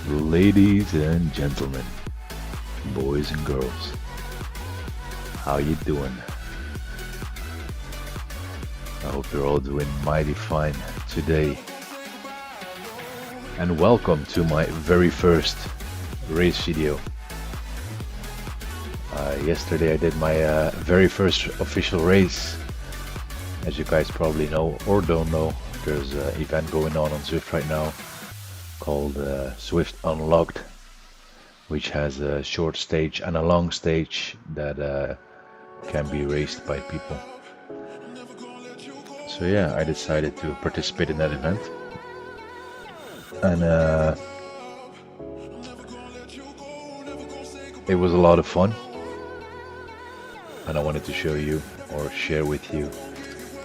Ladies and gentlemen, boys and girls, how you doing? I hope you're all doing mighty fine today. And welcome to my very first race video. Yesterday I did my very first official race. As you guys probably know or don't know, there's an event going on Zwift right now called Zwift Unlocked, which has a short stage and a long stage that can be raced by people. So yeah, I decided to participate in that event, and it was a lot of fun, and I wanted to show you or share with you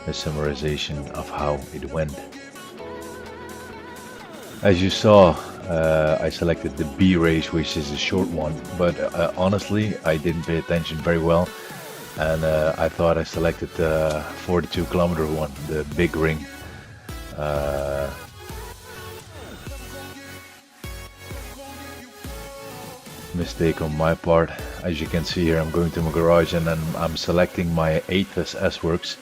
a summarization of how it went. As you saw, I selected the B race, which is a short one, but honestly I didn't pay attention very well, and I thought I selected the 42 kilometer one, the big ring. Mistake on my part. As you can see here, I'm going to my garage and I'm selecting my 8th S-Works,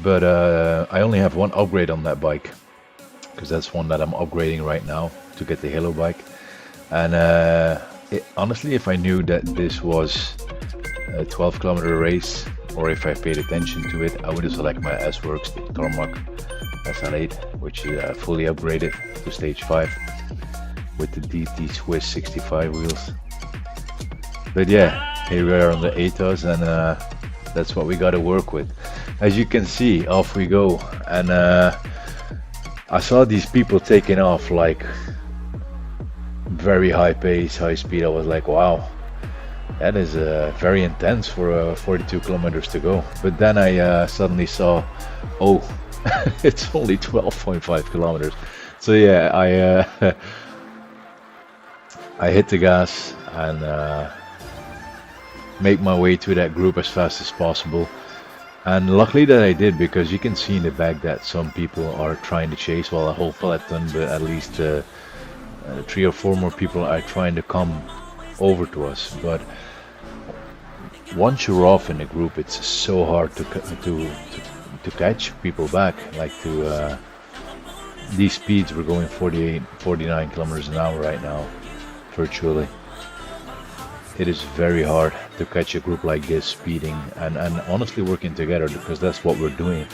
but I only have one upgrade on that bike, because that's one that I'm upgrading right now to get the Halo bike. And honestly, if I knew that this was a 12 kilometer race, or if I paid attention to it, I would have selected my S-Works, the Tarmac SL8, which is fully upgraded to stage 5 with the DT Swiss 65 wheels. But yeah, here we are on the ATOS, and that's what we got to work with. As you can see, off we go, and I saw these people taking off like very high pace, high speed. I was like, wow, that is very intense for 42 kilometers to go. But then I suddenly saw, oh, it's only 12.5 kilometers. So yeah, I hit the gas and make my way to that group as fast as possible. And luckily that I did, because you can see in the back that some people are trying to chase, well, a whole peloton, but at least 3 or 4 more people are trying to come over to us. But once you're off in a group, it's so hard to catch people back. Like these speeds, we're going 48, 49 kilometers an hour right now, virtually. It is very hard to catch a group like this speeding and honestly working together, because that's what we're doing.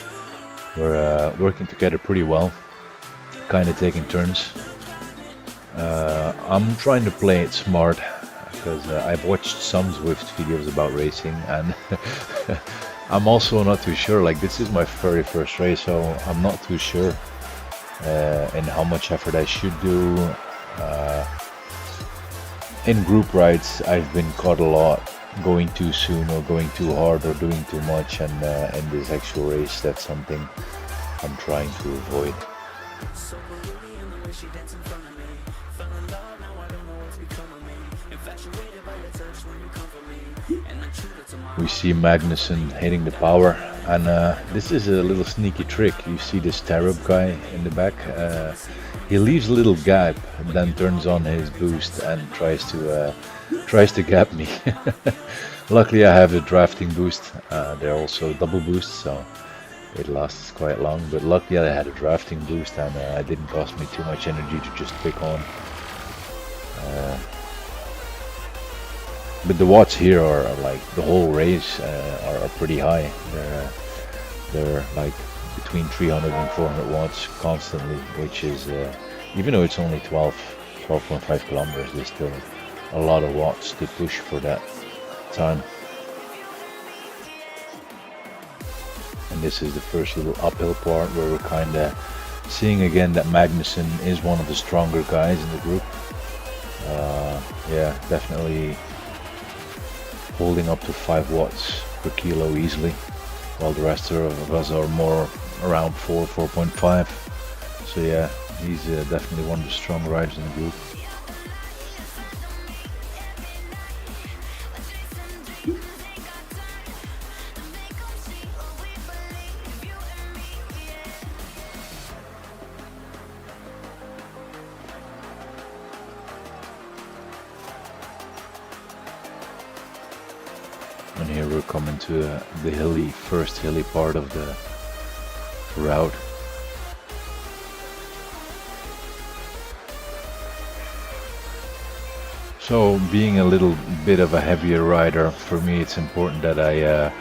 We're working together pretty well, kind of taking turns. I'm trying to play it smart, because I've watched some Zwift videos about racing, and I'm also not too sure. Like, this is my very first race, so I'm not too sure in how much effort I should do. In group rides, I've been caught a lot going too soon or going too hard or doing too much, and in this actual race, that's something I'm trying to avoid. We see Magnussen hitting the power, and this is a little sneaky trick. You see this Tarab guy in the back. He leaves a little gap and then turns on his boost and tries to gap me. Luckily I have a drafting boost. They're also double boost, so it lasts quite long. But luckily I had a drafting boost, and it didn't cost me too much energy to just pick on. But the watts here are like the whole race are pretty high. They're like between 300 and 400 watts constantly, which is even though it's only 12.5 kilometers, there's still a lot of watts to push for that time. And this is the first little uphill part where we're kind of seeing again that Magnussen is one of the stronger guys in the group. Yeah, definitely holding up to 5 watts per kilo easily, while the rest of us are more around 4.5. So yeah, he's definitely one of the strong riders in the group. And here we're coming to the first hilly part of the route. So being a little bit of a heavier rider, for me it's important that I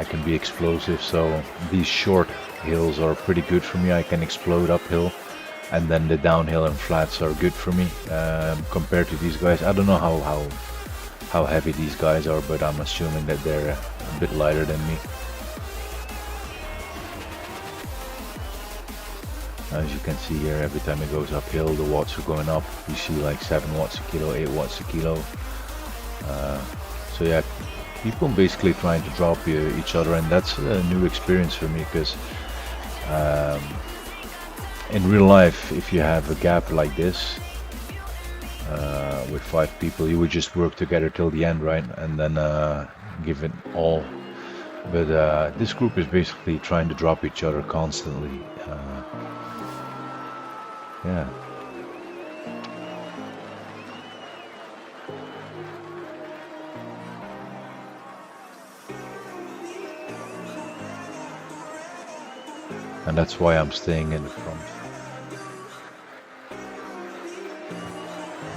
can be explosive. So these short hills are pretty good for me. I can explode uphill, and then the downhill and flats are good for me compared to these guys. I don't know how heavy these guys are, but I'm assuming that they're a bit lighter than me. As you can see here, every time it goes uphill, the watts are going up. You see like 7 watts a kilo, 8 watts a kilo. So yeah, people basically trying to drop each other, and that's a new experience for me, because in real life, if you have a gap like this with 5 people, you would just work together till the end, right? And then give it all. But this group is basically trying to drop each other constantly. Yeah. And that's why I'm staying in the front.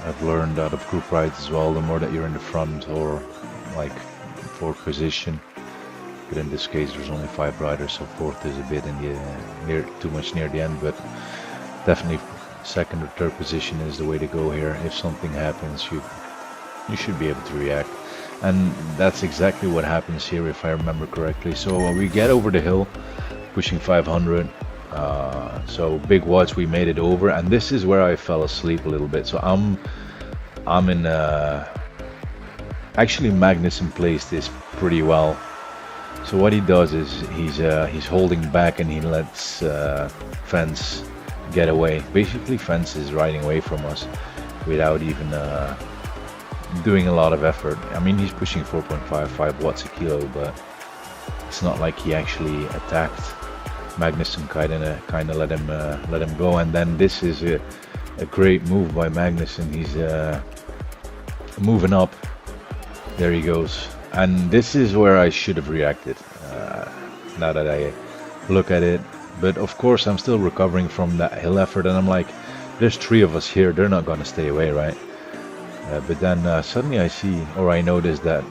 I've learned out of group rides as well, the more that you're in the front or like 4th position, but in this case there's only 5 riders, so 4th is a bit in the too much near the end, but definitely 2nd or 3rd position is the way to go here. If something happens, you should be able to react, and that's exactly what happens here, if I remember correctly. So we get over the hill, pushing 500, so big watts, we made it over, and this is where I fell asleep a little bit. So I'm in actually Magnussen placed this pretty well. So what he does is he's holding back, and he lets Fence get away. Basically Fence is riding away from us without even doing a lot of effort. I mean, he's pushing 4.55 watts a kilo, but it's not like he actually attacked. Magnussen kind of let him go, and then this is a great move by Magnussen. He's moving up. There he goes, and this is where I should have reacted. Now that I look at it, but of course I'm still recovering from that hill effort, and I'm like, there's 3 of us here, they're not gonna stay away, right? But then suddenly I see, or I notice that,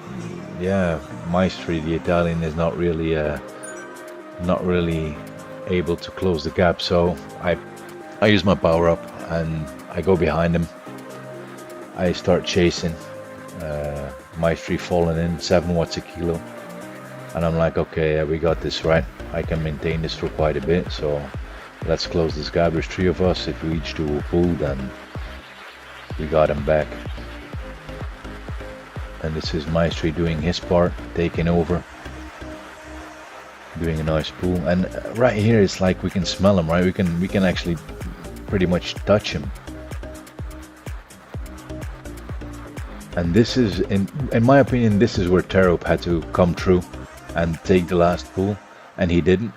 yeah, Maestri, the Italian, is not really able to close the gap. So I use my power up and I go behind him. I start chasing. Maestri falling in 7 watts a kilo, and I'm like, okay, we got this, right? I can maintain this for quite a bit, so let's close this gap. There's 3 of us. If we each do a pull, then we got him back. And this is Maestri doing his part, taking over, doing a nice pull. And right here it's like we can smell him, right? We can actually pretty much touch him. And this is, in my opinion, this is where Terup had to come through and take the last pull, and he didn't.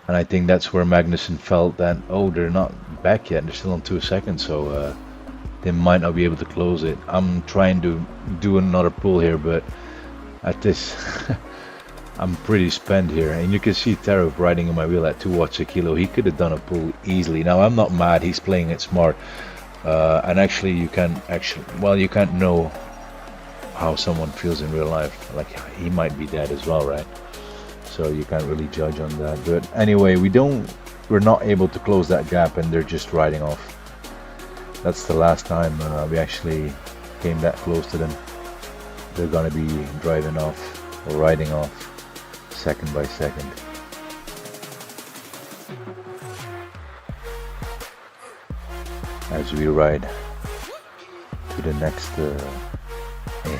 And I think that's where Magnussen felt that, oh, they're not back yet, they're still on 2 seconds, so they might not be able to close it. I'm trying to do another pull here, but at this I'm pretty spent here, and you can see Terup riding in my wheel at 2 watts a kilo. He could have done a pull easily. Now I'm not mad, he's playing it smart, and actually you can't know how someone feels in real life. Like, he might be dead as well, right? So you can't really judge on that. But anyway, we're not able to close that gap, and they're just riding off. That's the last time we actually came that close to them. They're gonna be driving off or riding off second by second. As we ride to the next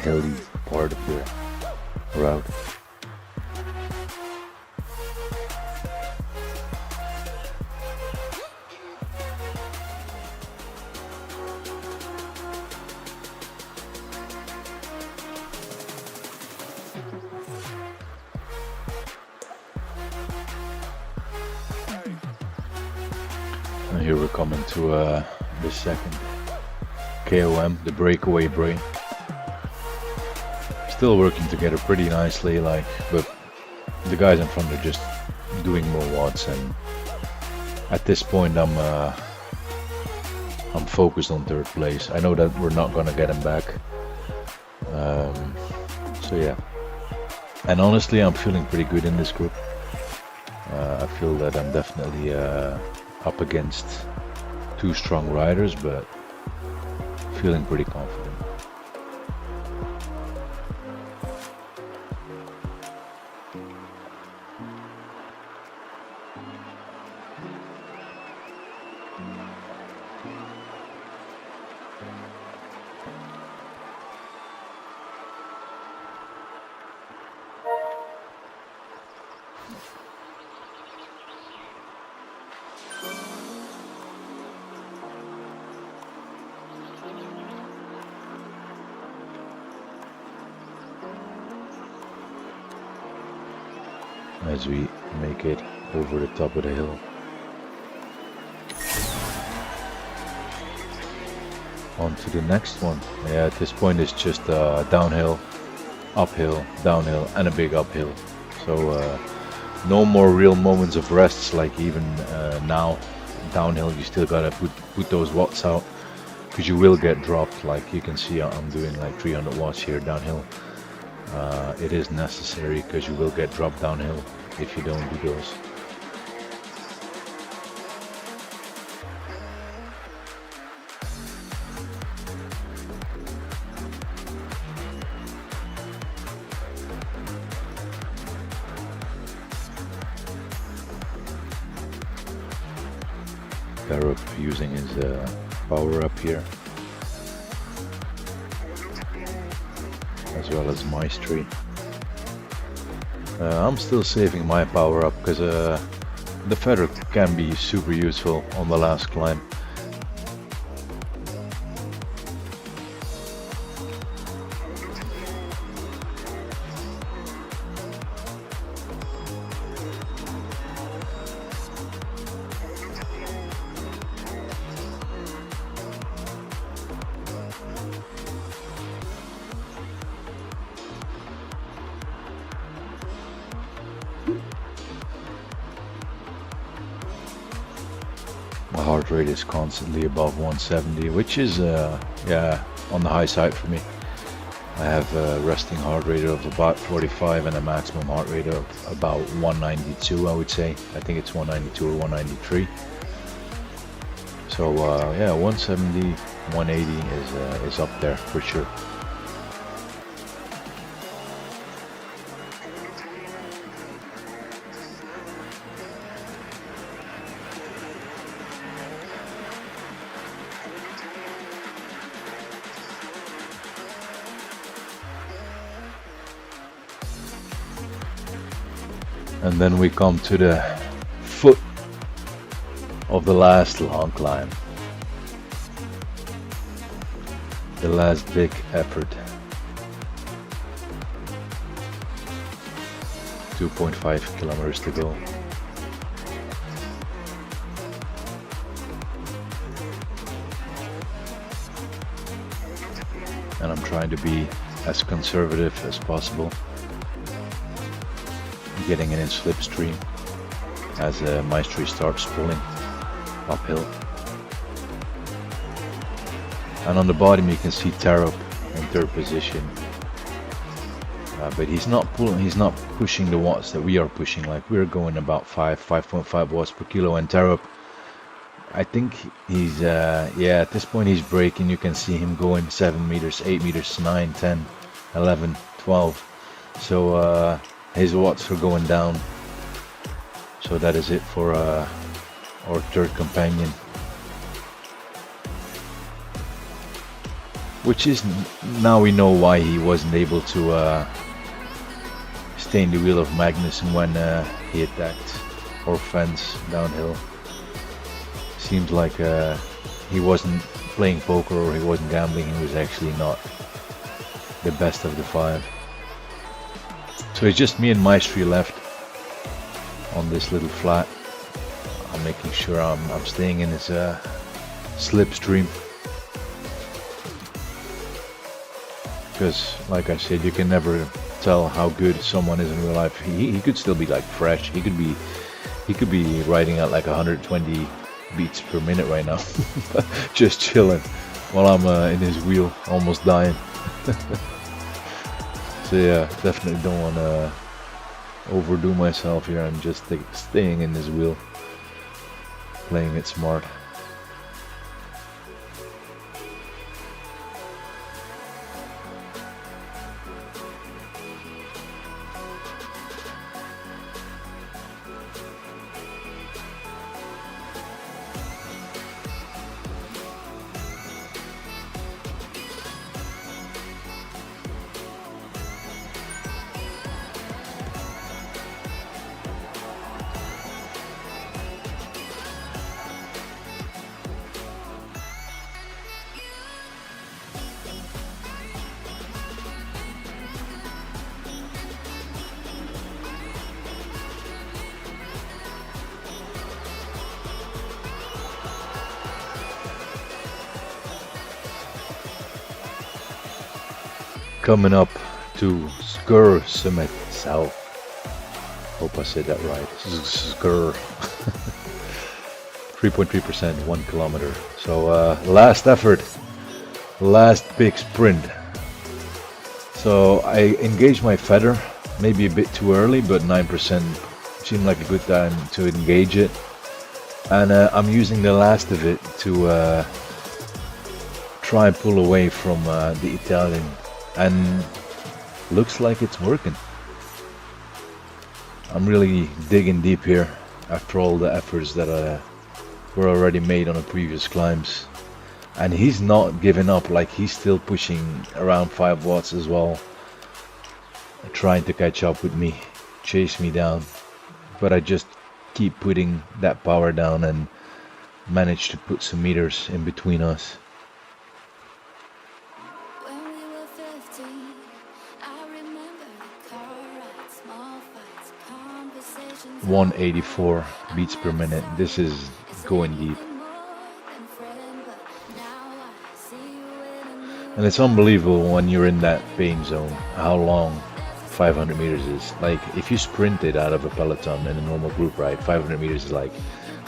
hilly part of the route. And here we're coming to the second KOM, the breakaway brain. Still working together pretty nicely, like, but the guys in front are just doing more watts, and at this point I'm focused on third place. I know that we're not gonna get him back. So yeah, and honestly I'm feeling pretty good in this group. I feel that I'm definitely up against two strong riders, but feeling pretty confident. As we make it over the top of the hill. On to the next one. Yeah, at this point it's just downhill, uphill, downhill, and a big uphill. So no more real moments of rests, like even now. Downhill you still gotta put those watts out, because you will get dropped. Like you can see I'm doing like 300 watts here downhill. It is necessary because you will get dropped downhill if you don't do those. Garrett using his power up here, as well as Maestri. I'm still saving my power up because the feather can be super useful on the last climb. My heart rate is constantly above 170, which is yeah, on the high side for me. I have a resting heart rate of about 45 and a maximum heart rate of about 192, I would say. I think it's 192 or 193. So yeah, 170, 180 is up there for sure. And then we come to the foot of the last long climb. The last big effort. 2.5 kilometers to go. And I'm trying to be as conservative as possible, getting in slipstream as Maestri starts pulling uphill. And on the bottom you can see Tarop in third position, but he's not pushing the watts that we are pushing. Like we're going about 5.5 watts per kilo, and Tarop, I think he's yeah, at this point he's braking. You can see him going 7 meters, 8 meters, 9, 10, 11, 12. So his watts are going down. So that is it for our third companion, which is, now we know why he wasn't able to stay in the wheel of Magnussen when he attacked our friends downhill. Seems like he wasn't playing poker or he wasn't gambling. He was actually not the best of the five. So it's just me and Maestri left on this little flat. I'm making sure I'm staying in his slipstream. because like I said, you can never tell how good someone is in real life. He could still be like fresh. He could be riding at like 120 beats per minute right now, just chilling while I'm in his wheel, almost dying. So yeah, definitely don't want to overdo myself here. I'm just staying in his wheel, playing it smart. Coming up to Skur Summit South. Hope I said that right. Skur. 3.3%, 1 kilometer. So last effort, last big sprint. So I engaged my feather, maybe a bit too early, but 9% seemed like a good time to engage it. And I'm using the last of it to try and pull away from the Italian. And looks like it's working. I'm really digging deep here after all the efforts that were already made on the previous climbs. And he's not giving up, like he's still pushing around 5 watts as well, trying to catch up with me, chase me down. But I just keep putting that power down and manage to put some meters in between us. 184 beats per minute. This is going deep. And it's unbelievable when you're in that pain zone, how long 500 meters is. Like if you sprinted out of a peloton in a normal group ride, 500 meters is like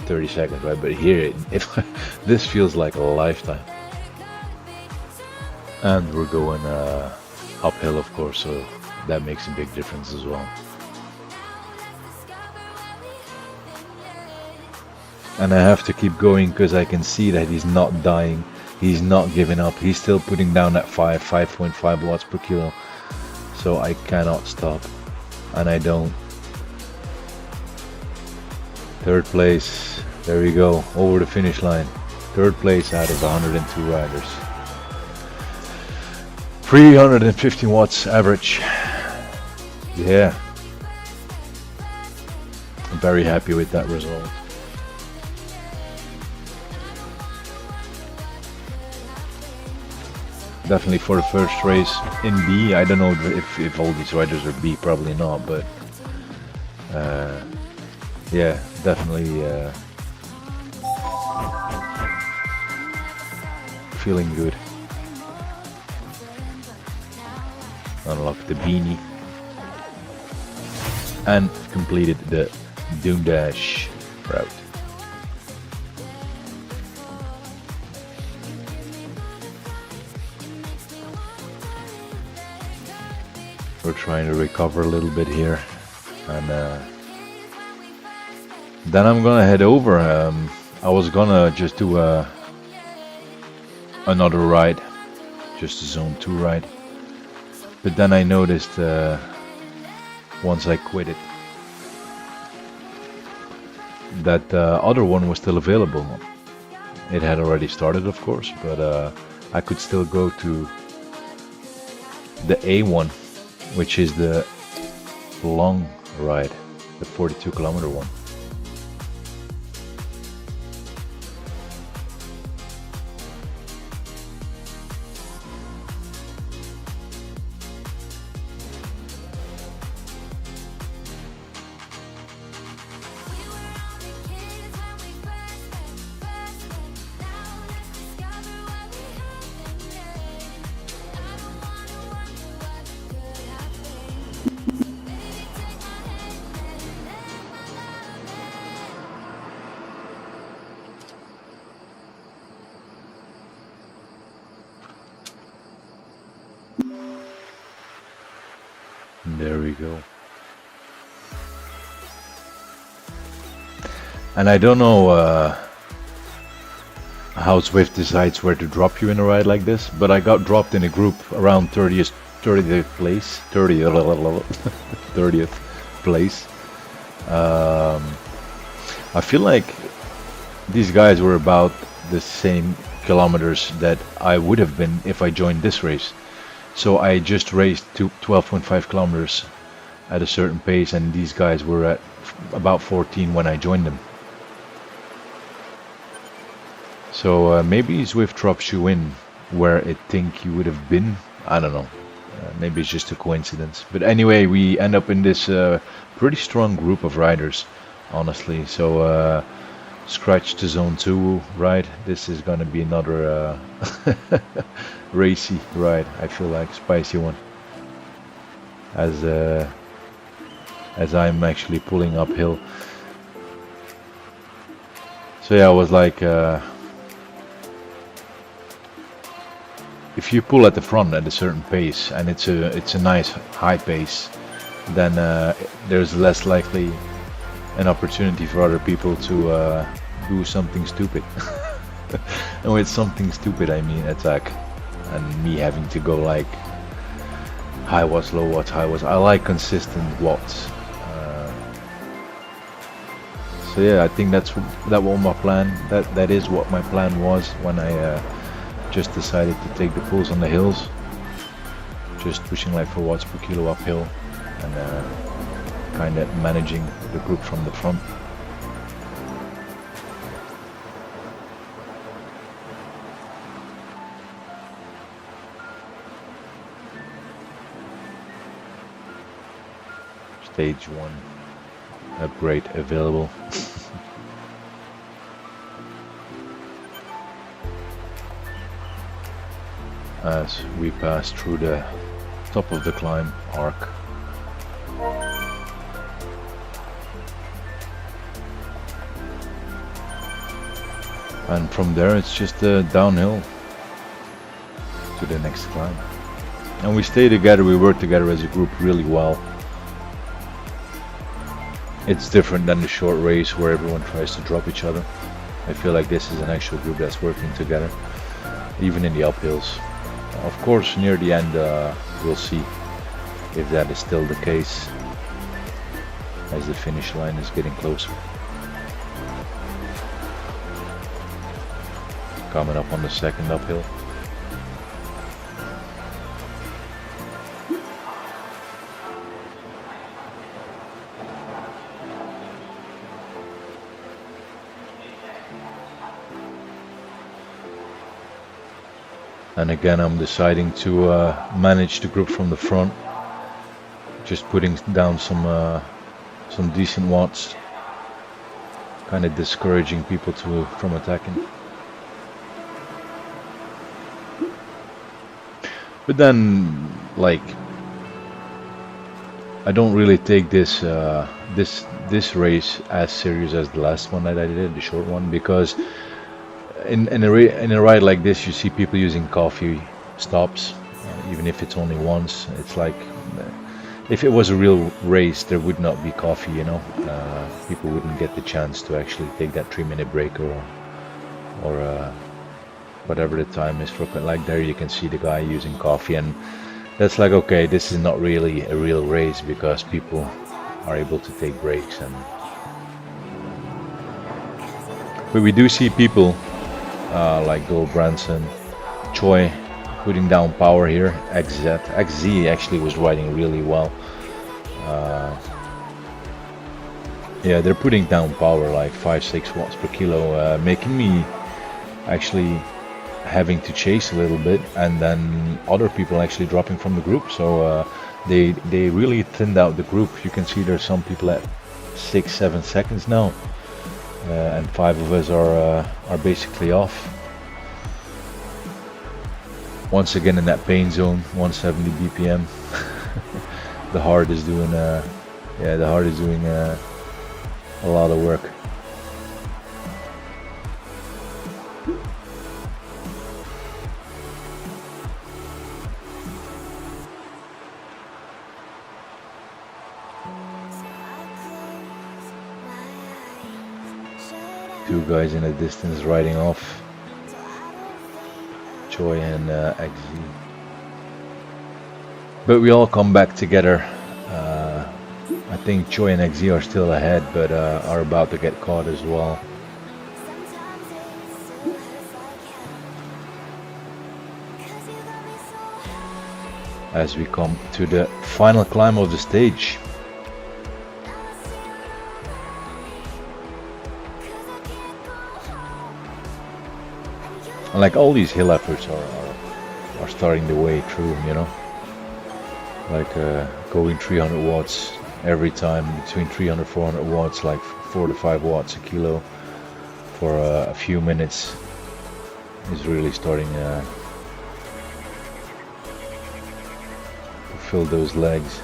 30 seconds, right? But here, this feels like a lifetime. And we're going uphill, of course, so that makes a big difference as well. And I have to keep going because I can see that he's not dying. He's not giving up. He's still putting down that 5.5 watts per kilo. So I cannot stop. And I don't. Third place. There we go. Over the finish line. Third place out of 102 riders. 350 watts average. Yeah. I'm very happy with that result. Definitely for the first race in B. I don't know if all these riders are B, probably not, but yeah, definitely feeling good. Unlock the beanie and completed the Dune Dash route. We're trying to recover a little bit here, and then I'm gonna head over. I was gonna just do another ride, just a zone 2 ride, but then I noticed once I quit it that the other one was still available. It had already started, of course, but I could still go to the A1, which is the long ride, the 42-kilometer one. There we go. And I don't know how Zwift decides where to drop you in a ride like this, but I got dropped in a group around 30th place, 30th place. I feel like these guys were about the same kilometers that I would have been if I joined this race. So I just raced to 12.5 kilometers at a certain pace, and these guys were at about 14 when I joined them. So maybe Zwift drops you in where it think you would have been. I don't know. Maybe it's just a coincidence. But anyway, we end up in this pretty strong group of riders, honestly. So scratch to zone 2 ride. This is gonna be another racy ride. I feel like spicy one. As I'm actually pulling uphill. So yeah, I was like. If you pull at the front at a certain pace and it's a nice high pace, then there's less likely an opportunity for other people to do something stupid. And with something stupid I mean attack, and me having to go like high watts, low watts, high watts. I like consistent watts. So yeah, I think that was my plan. That is what my plan was when I just decided to take the pulls on the hills, just pushing like 4 watts per kilo uphill, and kind of managing the group from the front. Stage 1 upgrade available. As we pass through the top of the climb arc. And from there it's just downhill to the next climb. And we stay together, we work together as a group really well. It's different than the short race where everyone tries to drop each other. I feel like this is an actual group that's working together, even in the uphills. Of course, near the end we'll see if that is still the case as the finish line is getting closer. Coming up on the second uphill. And again, I'm deciding to manage the group from the front, just putting down some decent watts, kind of discouraging people from attacking. But then, like, I don't really take this this race as serious as the last one that I did, the short one, because in a ride like this, you see people using coffee stops, even if it's only once. It's like, if it was a real race, there would not be coffee, you know. People wouldn't get the chance to actually take that 3-minute break or whatever the time is for. Like there, you can see the guy using coffee, and that's like, okay, this is not really a real race because people are able to take breaks. But we do see people. Like Go Branson, Choi putting down power here. XZ actually was riding really well. Yeah, they're putting down power like 5-6 watts per kilo, making me actually having to chase a little bit, and then other people actually dropping from the group. So they really thinned out the group. You can see there's some people at 6-7 seconds now. And 5 of us are basically off. Once again in that pain zone, 170 BPM. The heart is doing a lot of work. two guys in the distance riding off, Choi and XZ. But we all come back together. I think Choi and XZ are still ahead, but are about to get caught as well. As we come to the final climb of the stage. And like all these hill efforts are starting the way through, you know, like going 300 watts every time, between 300 400 watts, like 4 to 5 watts a kilo for a few minutes is really starting to fill those legs.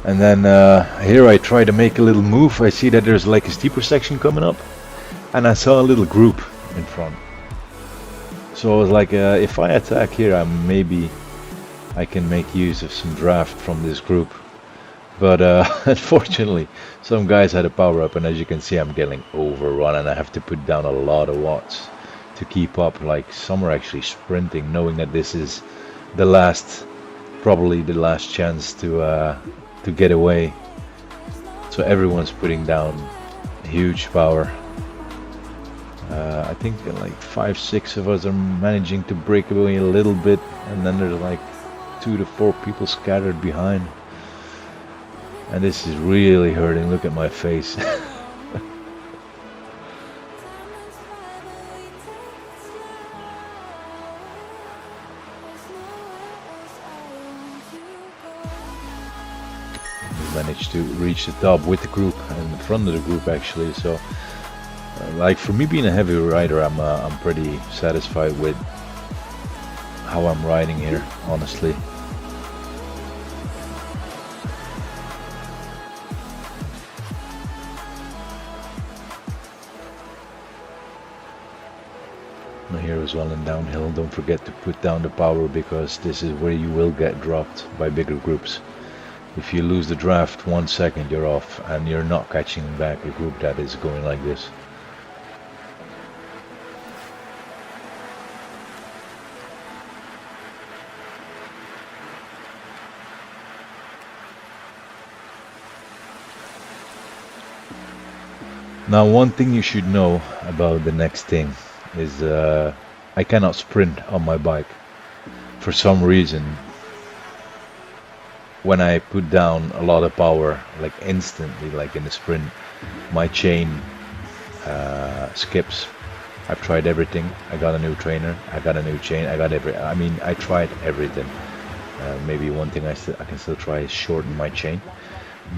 And then here I try to make a little move. I see that there's like a steeper section coming up, and I saw a little group in front. So I was like, if I attack here, maybe I can make use of some draft from this group. But unfortunately, some guys had a power up, and as you can see, I'm getting overrun, and I have to put down a lot of watts to keep up. Like some are actually sprinting, knowing that this is the last, probably the last chance to get away. So everyone's putting down huge power. I think like 5-6 of us are managing to break away a little bit, and then there's like 2 to 4 people scattered behind. And this is really hurting. Look at my face. Managed to reach the top with the group and in front of the group actually. So like for me being a heavy rider, I'm pretty satisfied with how I'm riding here, honestly. Here as well in downhill, don't forget to put down the power, because this is where you will get dropped by bigger groups. If you lose the draft 1 second, you're off, and you're not catching back a group that is going like this. Now, one thing you should know about the next thing is I cannot sprint on my bike. For some reason, when I put down a lot of power, like instantly, like in a sprint, my chain skips. I've tried everything. I got a new trainer, I got a new chain, I tried everything. Maybe one thing I can still try is shorten my chain.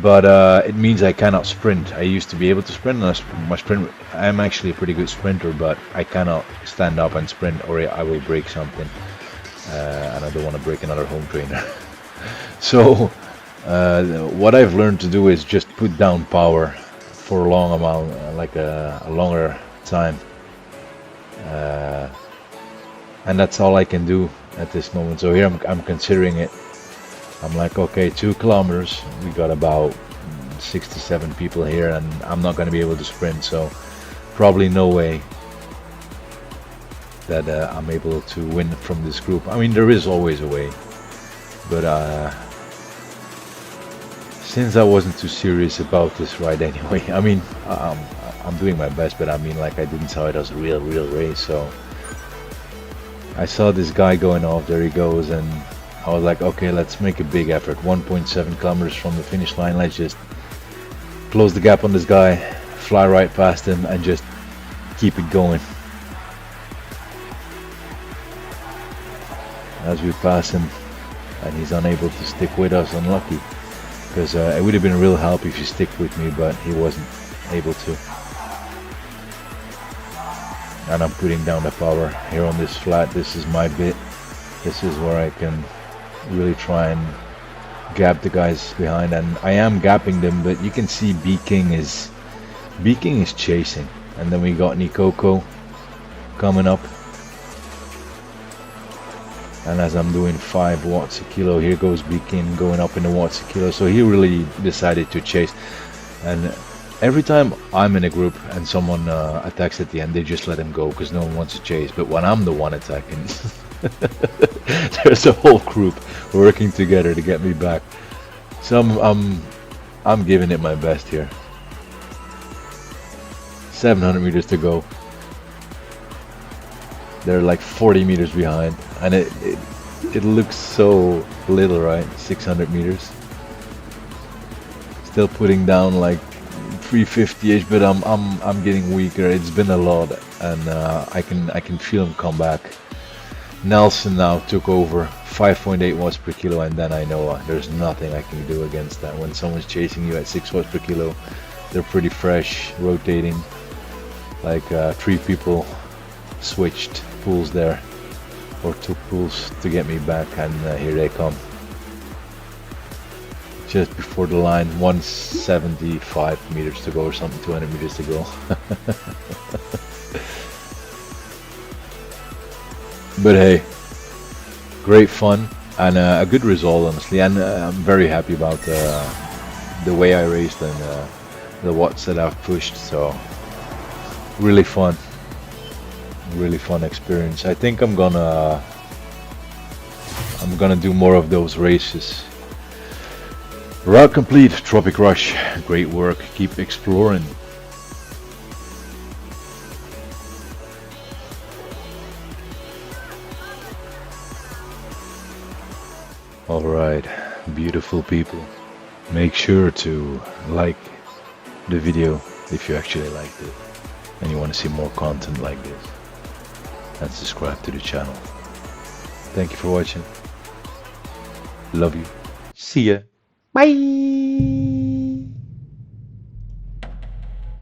But it means I cannot sprint. I used to be able to sprint, and I'm actually a pretty good sprinter, but I cannot stand up and sprint, or I will break something, and I don't want to break another home trainer. So what I've learned to do is just put down power for a long amount, like a longer time, and that's all I can do at this moment. So here I'm considering it. I'm like, okay, 2 kilometers, we got about 6 to 7 people here, and I'm not going to be able to sprint, so probably no way that I'm able to win from this group. I mean, there is always a way, but since I wasn't too serious about this ride anyway, I mean, I'm doing my best, but I mean, like, I didn't saw it as a real race. So I saw this guy going off, there he goes, and I was like, okay, let's make a big effort. 1.7 kilometers from the finish line. Let's just close the gap on this guy, fly right past him, and just keep it going. As we pass him, and he's unable to stick with us, unlucky. Because it would have been a real help if he stick with me, but he wasn't able to. And I'm putting down the power here on this flat. This is my bit. This is where I can really try and gap the guys behind, and I am gapping them, but you can see B King is Beaking is chasing, and then we got Nikoko coming up. And as I'm doing 5 watts a kilo, here goes Beacon going up in the watts a kilo. So he really decided to chase. And every time I'm in a group and someone attacks at the end, they just let him go because no one wants to chase. But when I'm the one attacking, there's a whole group working together to get me back. So I'm giving it my best here. 700 meters to go. They're like 40 meters behind, and it looks so little, right? 600 meters. Still putting down like 350-ish, but I'm getting weaker. It's been a lot, and I can feel him come back. Nelson now took over 5.8 watts per kilo, and then I know there's nothing I can do against that. When someone's chasing you at 6 watts per kilo, they're pretty fresh, rotating. Like 3 people switched pools there, or took pools to get me back, and here they come. Just before the line, 175 meters to go or something, 200 meters to go. But hey, great fun and a good result, honestly, and I'm very happy about the way I raced and the watts that I've pushed. So really fun experience. I think I'm gonna do more of those races. Route complete, Tropic Rush. Great work, keep exploring. Alright, beautiful people. Make sure to like the video if you actually liked it and you want to see more content like this. And subscribe to the channel. Thank you for watching. Love you. See ya. Bye.